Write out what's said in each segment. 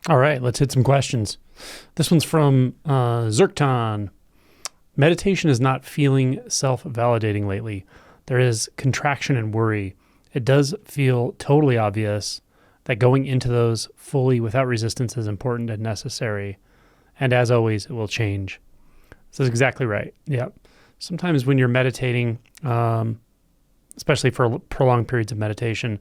All right, let's hit some questions. This one's from Zirkton. Meditation is not feeling self-validating lately. There is contraction and worry. It does feel totally obvious that going into those fully without resistance is important and necessary. And as always, it will change. So that's exactly right. Yeah. Sometimes when you're meditating, especially for prolonged periods of meditation,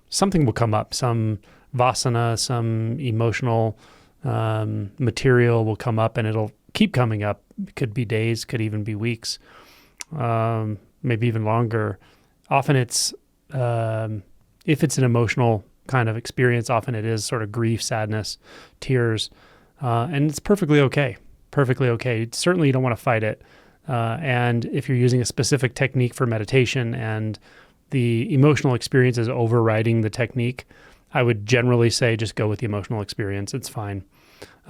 something will come up. Some vasana, some emotional material will come up, and it'll keep coming up. It could be days, could even be weeks, maybe even longer. Often it's, if it's an emotional kind of experience, often it is sort of grief, sadness, tears, and it's perfectly okay. Perfectly okay. Certainly you don't want to fight it. And if you're using a specific technique for meditation and the emotional experience is overriding the technique, I would generally say just go with the emotional experience. It's fine.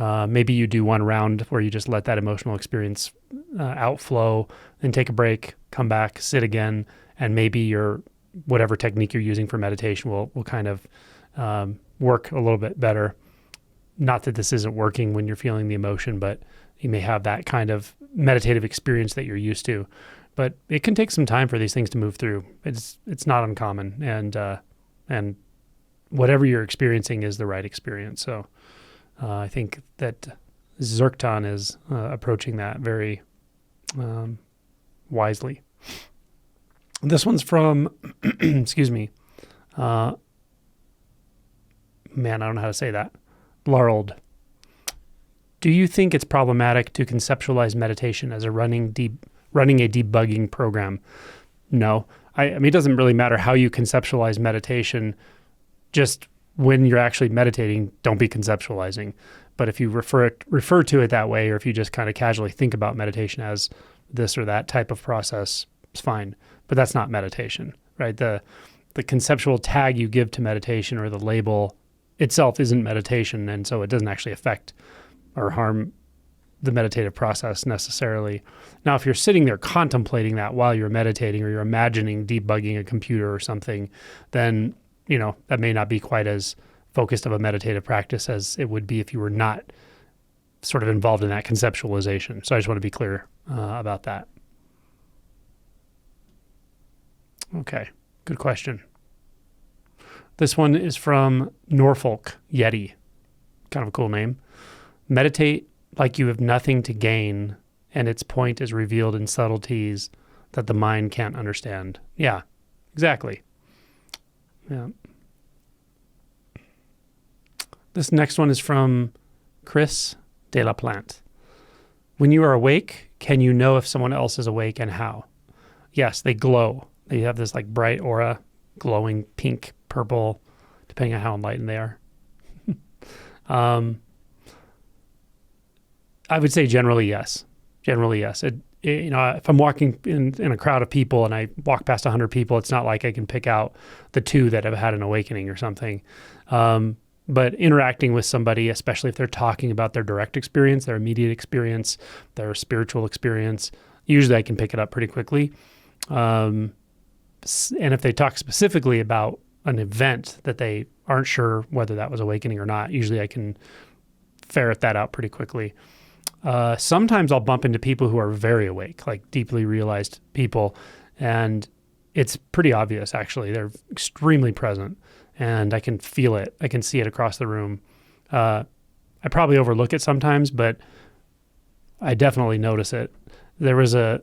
Maybe you do one round where you just let that emotional experience outflow, then take a break, come back, sit again, and maybe your whatever technique you're using for meditation will kind of work a little bit better. Not that this isn't working when you're feeling the emotion, but you may have that kind of meditative experience that you're used to. But it can take some time for these things to move through. It's not uncommon, and whatever you're experiencing is the right experience. So I think that Zirkton is approaching that very wisely. This one's from, excuse me, man, I don't know how to say that. Larold. Do you think it's problematic to conceptualize meditation as running a debugging program? No. I mean, it doesn't really matter how you conceptualize meditation. Just when you're actually meditating, don't be conceptualizing. But if you refer to it that way, or if you just kind of casually think about meditation as this or that type of process, it's fine. But that's not meditation, right? The conceptual tag you give to meditation or the label itself isn't meditation, and so it doesn't actually affect or harm the meditative process necessarily. Now, if you're sitting there contemplating that while you're meditating, or you're imagining debugging a computer or something, then that may not be quite as focused of a meditative practice as it would be if you were not sort of involved in that conceptualization. So I just want to be clear about that. Okay, good question. This one is from Norfolk Yeti. Kind of a cool name. Meditate like you have nothing to gain, and its point is revealed in subtleties that the mind can't understand. Yeah, exactly. Yeah. This next one is from Chris de la Plante. When you are awake, can you know if someone else is awake, and how? Yes, they glow. They have this like bright aura, glowing pink, purple, depending on how enlightened they are. I would say generally yes. Generally yes. If I'm walking in a crowd of people and I walk past 100 people, it's not like I can pick out the two that have had an awakening or something. But interacting with somebody, especially if they're talking about their direct experience, their immediate experience, their spiritual experience, usually I can pick it up pretty quickly. And if they talk specifically about an event that they aren't sure whether that was awakening or not, usually I can ferret that out pretty quickly. Sometimes I'll bump into people who are very awake, like deeply realized people, and it's pretty obvious, actually. They're extremely present, and I can feel it. I can see it across the room. I probably overlook it sometimes, but I definitely notice it. There was a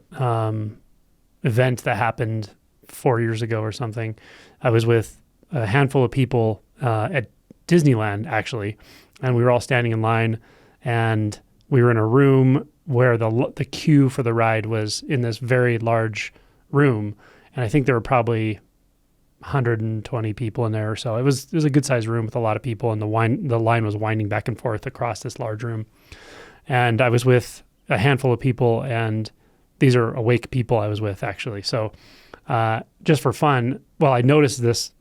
event that happened 4 years ago or something. I was with a handful of people at Disneyland, actually, and we were all standing in line, and we were in a room where the queue for the ride was in this very large room, and I think there were probably 120 people in there or so. It was a good sized room with a lot of people, and the line was winding back and forth across this large room. And I was with a handful of people, and these are awake people I was with, actually. So just for fun, I noticed this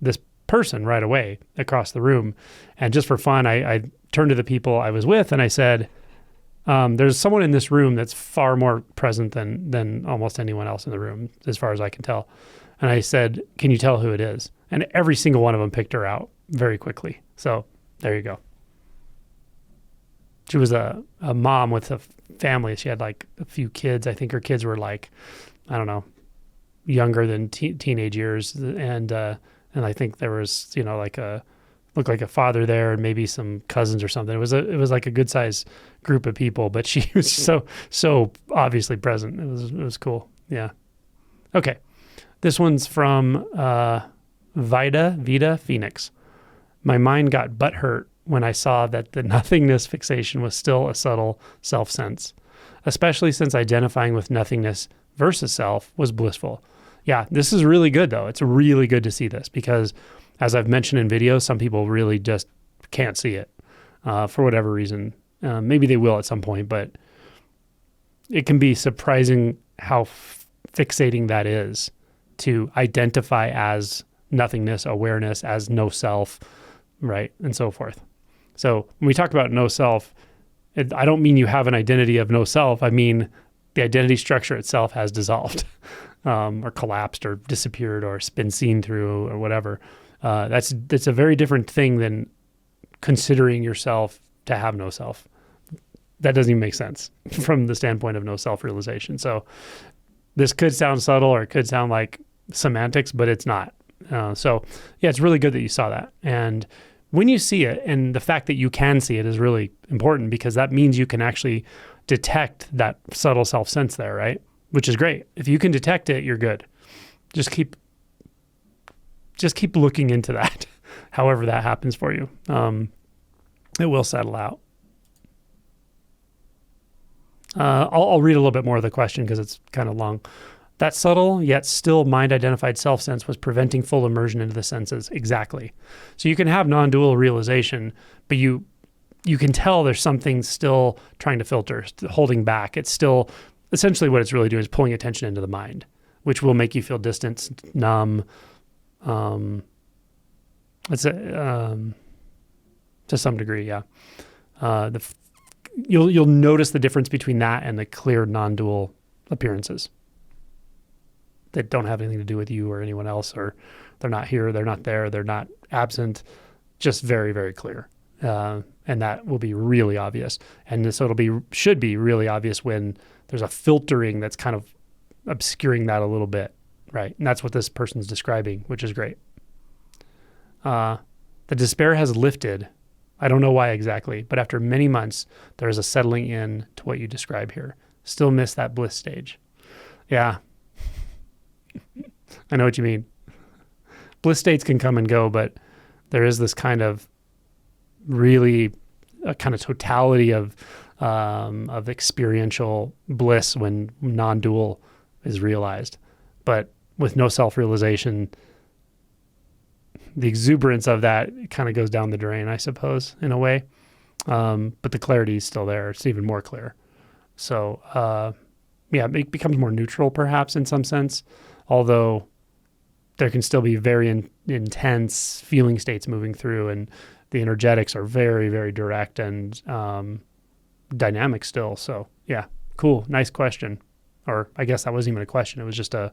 person right away across the room, and just for fun, I turned to the people I was with and I said, there's someone in this room that's far more present than almost anyone else in the room, as far as I can tell. And I said, can you tell who it is? And every single one of them picked her out very quickly. So there you go. She was a mom with a family. She had like a few kids. I think her kids were like, I don't know, younger than teenage years. And I think there was, like looked like a father there and maybe some cousins or something. It was like a good size group of people, but she was so obviously present. It was cool. Yeah. Okay. This one's from Vida Phoenix. My mind got butthurt when I saw that the nothingness fixation was still a subtle self-sense, especially since identifying with nothingness versus self was blissful. Yeah, this is really good though. It's really good to see this because, as I've mentioned in videos, some people really just can't see it for whatever reason. Maybe they will at some point, but it can be surprising how fixating that is to identify as nothingness, awareness, as no self, right, and so forth. So when we talk about no self, I don't mean you have an identity of no self. I mean the identity structure itself has dissolved or collapsed or disappeared or been seen through or whatever. That's a very different thing than considering yourself to have no self. That doesn't even make sense from the standpoint of no self-realization. So this could sound subtle or it could sound like semantics, but it's not. So yeah, it's really good that you saw that. And when you see it, and the fact that you can see it is really important because that means you can actually detect that subtle self-sense there, right? Which is great. If you can detect it, you're good. Just keep looking into that, however that happens for you. It will settle out. I'll read a little bit more of the question because it's kind of long. That subtle yet still mind-identified self-sense was preventing full immersion into the senses. Exactly. So you can have non-dual realization, but you can tell there's something still trying to filter, holding back. It's still, essentially what it's really doing is pulling attention into the mind, which will make you feel distant, numb, to some degree, yeah. You'll notice the difference between that and the clear non-dual appearances that don't have anything to do with you or anyone else, or they're not here, they're not there, they're not absent, just very, very clear. And that will be really obvious. And so should be really obvious when there's a filtering that's kind of obscuring that a little bit, right? And that's what this person's describing, which is great. The despair has lifted. I don't know why exactly, but after many months, there is a settling in to what you describe here. Still miss that bliss stage. Yeah. I know what you mean. Bliss states can come and go, but there is this kind of really a kind of totality of experiential bliss when non-dual is realized. But with no self-realization, the exuberance of that kind of goes down the drain, I suppose, in a way. But the clarity is still there. It's even more clear. So, it becomes more neutral, perhaps, in some sense, although there can still be very intense feeling states moving through, and the energetics are very, very direct and dynamic still. So, yeah, cool. Nice question. Or I guess that wasn't even a question. It was just a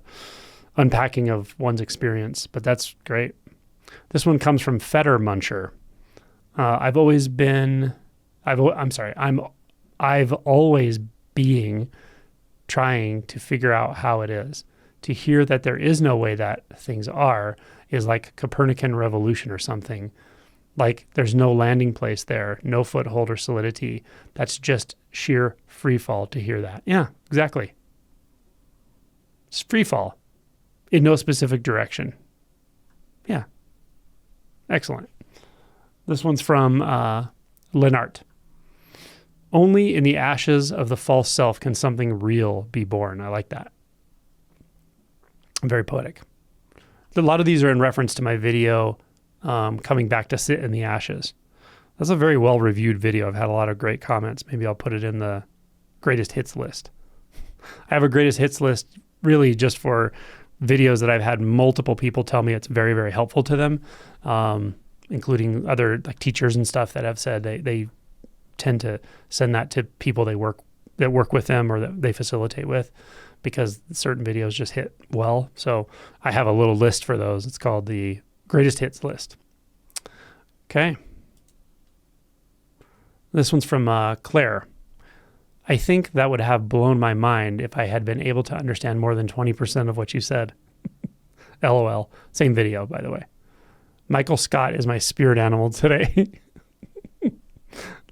unpacking of one's experience, but that's great. This one comes from Fetter Muncher. I've always been trying to figure out how it is. To hear that there is no way that things are is like Copernican revolution or something. Like there's no landing place there, no foothold or solidity. That's just sheer free fall to hear that. Yeah, exactly. It's free fall in no specific direction. Yeah. Excellent. This one's from Lennart. Only in the ashes of the false self can something real be born. I like that. Very poetic. A lot of these are in reference to my video, Coming Back to Sit in the Ashes. That's a very well-reviewed video. I've had a lot of great comments. Maybe I'll put it in the greatest hits list. I have a greatest hits list really just for videos that I've had multiple people tell me it's very, very helpful to them, including other like teachers and stuff that have said they tend to send that to people that work with them or that they facilitate with, because certain videos just hit well. So I have a little list for those. It's called the greatest hits list. Okay. This one's from Claire. I think that would have blown my mind if I had been able to understand more than 20% of what you said. LOL. Same video, by the way. Michael Scott is my spirit animal today.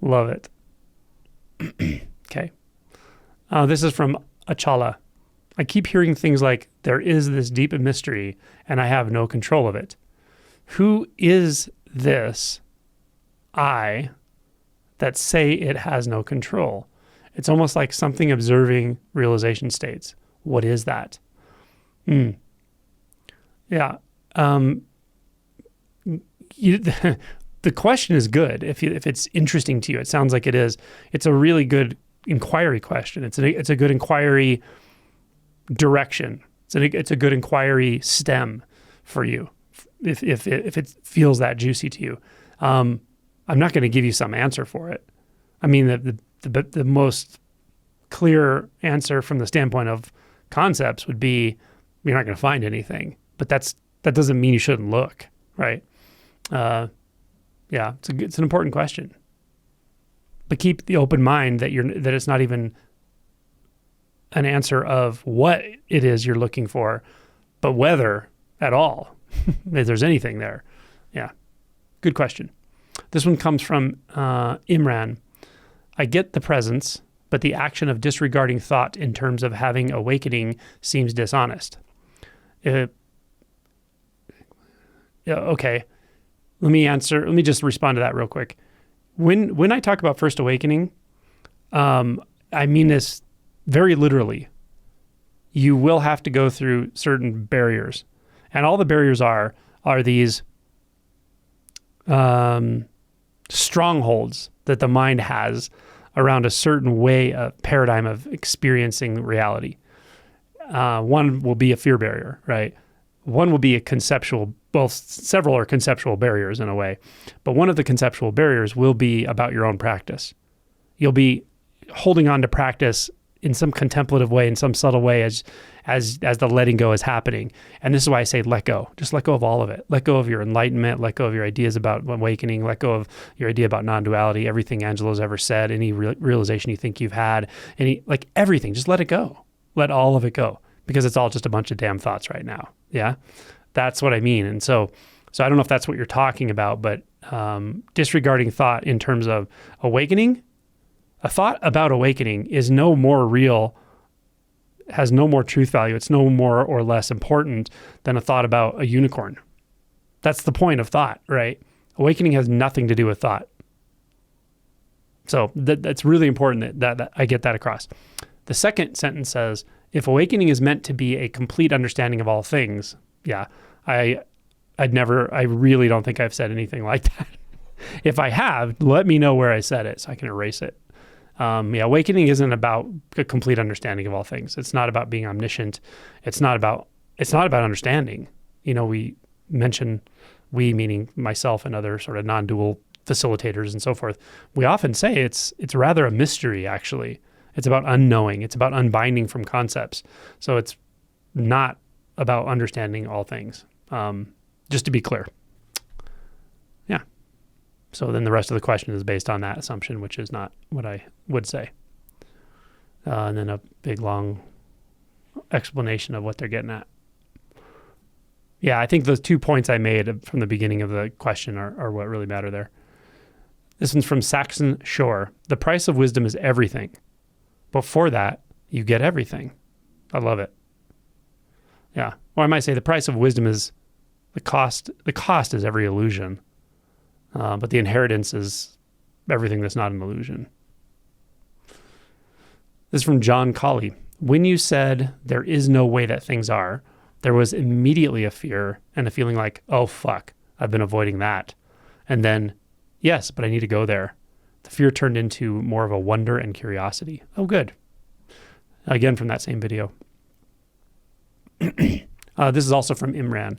Love it. Okay. This is from Achala. I keep hearing things like, there is this deep mystery and I have no control of it. Who is this I that say it has no control? It's almost like something observing realization states. What is that? Yeah. The question is good if it's interesting to you. It sounds like it is. It's a really good inquiry question. It's a good inquiry direction. It's a good inquiry stem for you if it feels that juicy to you. I'm not going to give you some answer for it. I mean, the most clear answer from the standpoint of concepts would be you're not going to find anything. But that doesn't mean you shouldn't look, right? Yeah, it's an important question. But keep the open mind that it's not even an answer of what it is you're looking for, but whether at all, if there's anything there. Yeah, good question. This one comes from Imran. I get the presence, but the action of disregarding thought in terms of having awakening seems dishonest. Yeah, okay. Let me just respond to that real quick. When I talk about first awakening, I mean this very literally. You will have to go through certain barriers. And all the barriers are these strongholds that the mind has around a certain paradigm of experiencing reality. One will be a fear barrier, right? One will be a conceptual, several are conceptual barriers in a way, but one of the conceptual barriers will be about your own practice. You'll be holding on to practice in some contemplative way, in some subtle way as the letting go is happening. And this is why I say let go. Just let go of all of it. Let go of your enlightenment, let go of your ideas about awakening, let go of your idea about non-duality, everything Angelo's ever said, any realization you think you've had, everything, just let it go. Let all of it go, because it's all just a bunch of damn thoughts right now. Yeah, that's what I mean. And so I don't know if that's what you're talking about, but disregarding thought in terms of awakening, a thought about awakening is no more real, has no more truth value. It's no more or less important than a thought about a unicorn. That's the point of thought, right? Awakening has nothing to do with thought. So that's really important that I get that across. The second sentence says, if awakening is meant to be a complete understanding of all things, yeah, I really don't think I've said anything like that. If I have, let me know where I said it so I can erase it. Awakening isn't about a complete understanding of all things. It's not about being omniscient. It's not about understanding. We mention we, meaning myself and other sort of non-dual facilitators and so forth. We often say it's rather a mystery, actually. It's about unknowing. It's about unbinding from concepts. So it's not about understanding all things. Just to be clear. Yeah. So then the rest of the question is based on that assumption, which is not what I would say. And then a big, long explanation of what they're getting at. Yeah, I think those 2 points I made from the beginning of the question are what really matter there. This one's from Saxon Shore. The price of wisdom is everything. Before that, you get everything. I love it. Yeah. Or I might say the price of wisdom is the cost. The cost is every illusion. But the inheritance is everything that's not an illusion. This is from John Colley. When you said there is no way that things are, there was immediately a fear and a feeling like, oh, fuck, I've been avoiding that. And then, yes, but I need to go there. The fear turned into more of a wonder and curiosity. Oh, good. Again, from that same video. This is also from Imran.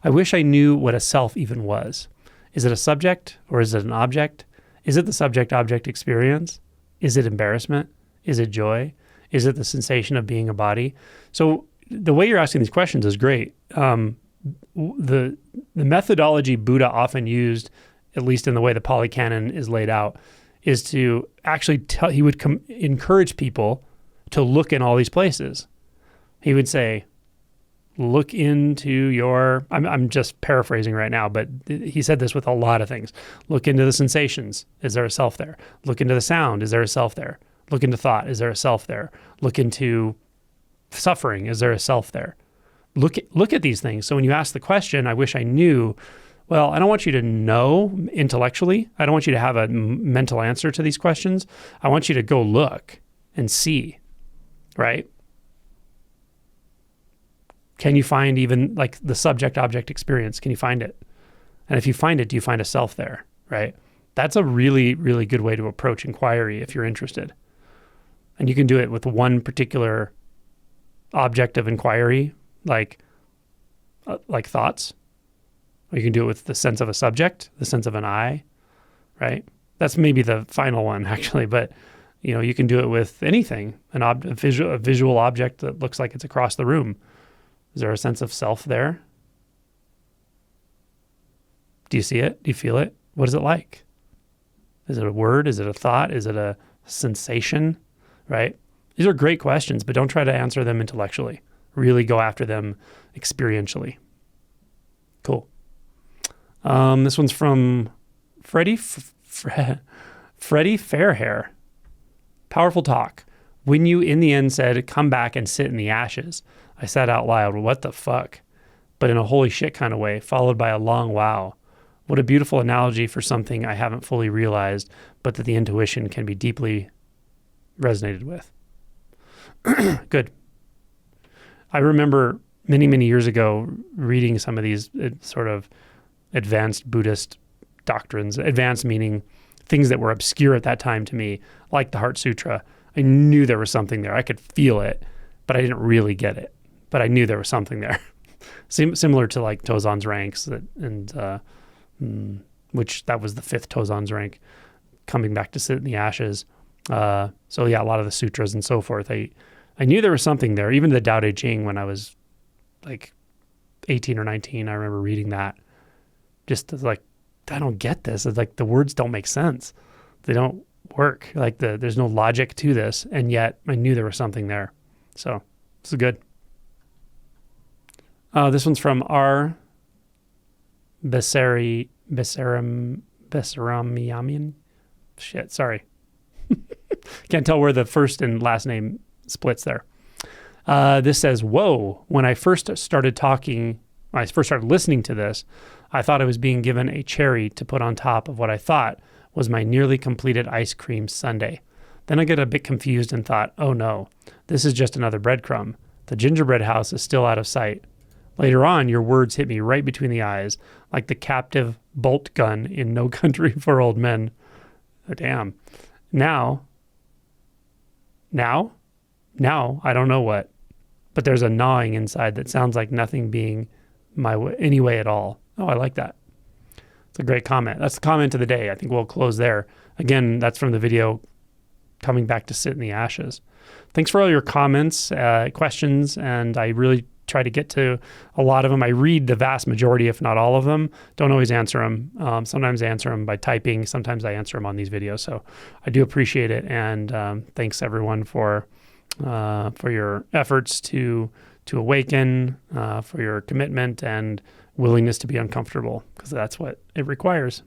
I wish I knew what a self even was. Is it a subject or is it an object? Is it the subject-object experience? Is it embarrassment? Is it joy? Is it the sensation of being a body? So the way you're asking these questions is great. The methodology Buddha often used, at least in the way the Pali Canon is laid out, is to actually he would encourage people to look in all these places. He would say, look into your, I'm just paraphrasing right now, but he said this with a lot of things. Look into the sensations. Is there a self there? Look into the sound. Is there a self there? Look into thought. Is there a self there? Look into suffering. Is there a self there? Look at these things. So when you ask the question, I wish I knew, well, I don't want you to know intellectually. I don't want you to have a mental answer to these questions. I want you to go look and see, right? Can you find even like the subject-object experience? Can you find it? And if you find it, do you find a self there, right? That's a really, really good way to approach inquiry if you're interested. And you can do it with one particular object of inquiry, like thoughts. Or you can do it with the sense of a subject, the sense of an I, right? That's maybe the final one, actually. But you can do it with anything, a visual object that looks like it's across the room. Is there a sense of self there? Do you see it? Do you feel it? What is it like? Is it a word? Is it a thought? Is it a sensation? Right? These are great questions, but don't try to answer them intellectually. Really go after them experientially. Cool. This one's from Freddie Fairhair. Powerful talk. When you in the end said, come back and sit in the ashes, I said out loud, what the fuck? But in a holy shit kind of way, followed by a long wow. What a beautiful analogy for something I haven't fully realized, but that the intuition can be deeply resonated with. Good. I remember many, many years ago reading some of these sort of advanced Buddhist doctrines, advanced meaning things that were obscure at that time to me, like the Heart Sutra. I knew there was something there. I could feel it, but I didn't really get it. But I knew there was something there. Similar to like Tozan's ranks, which that was the 5th Tozan's rank, coming back to sit in the ashes. So yeah, a lot of the sutras and so forth. I knew there was something there. Even the Tao Te Ching, when I was like 18 or 19, I remember reading that. Just like, I don't get this. It's like the words don't make sense. They don't work. Like there's no logic to this, and yet I knew there was something there. So this is good. This one's from R. Besaramian. Shit, sorry. Can't tell where the first and last name splits there. This says, whoa, when I first started listening to this, I thought I was being given a cherry to put on top of what I thought was my nearly completed ice cream sundae. Then I get a bit confused and thought, oh no, this is just another breadcrumb. The gingerbread house is still out of sight. Later on, your words hit me right between the eyes, like the captive bolt gun in No Country for Old Men. Oh, damn. Now, I don't know what, but there's a gnawing inside that sounds like nothing being my way, any way at all. Oh, I like that. It's a great comment. That's the comment of the day. I think we'll close there. Again, that's from the video, Coming Back to Sit in the Ashes. Thanks for all your comments, questions, and I really try to get to a lot of them. I read the vast majority, if not all of them. Don't always answer them. Sometimes I answer them by typing. Sometimes I answer them on these videos. So I do appreciate it. And thanks everyone for your efforts to awaken, for your commitment and willingness to be uncomfortable, because that's what it requires.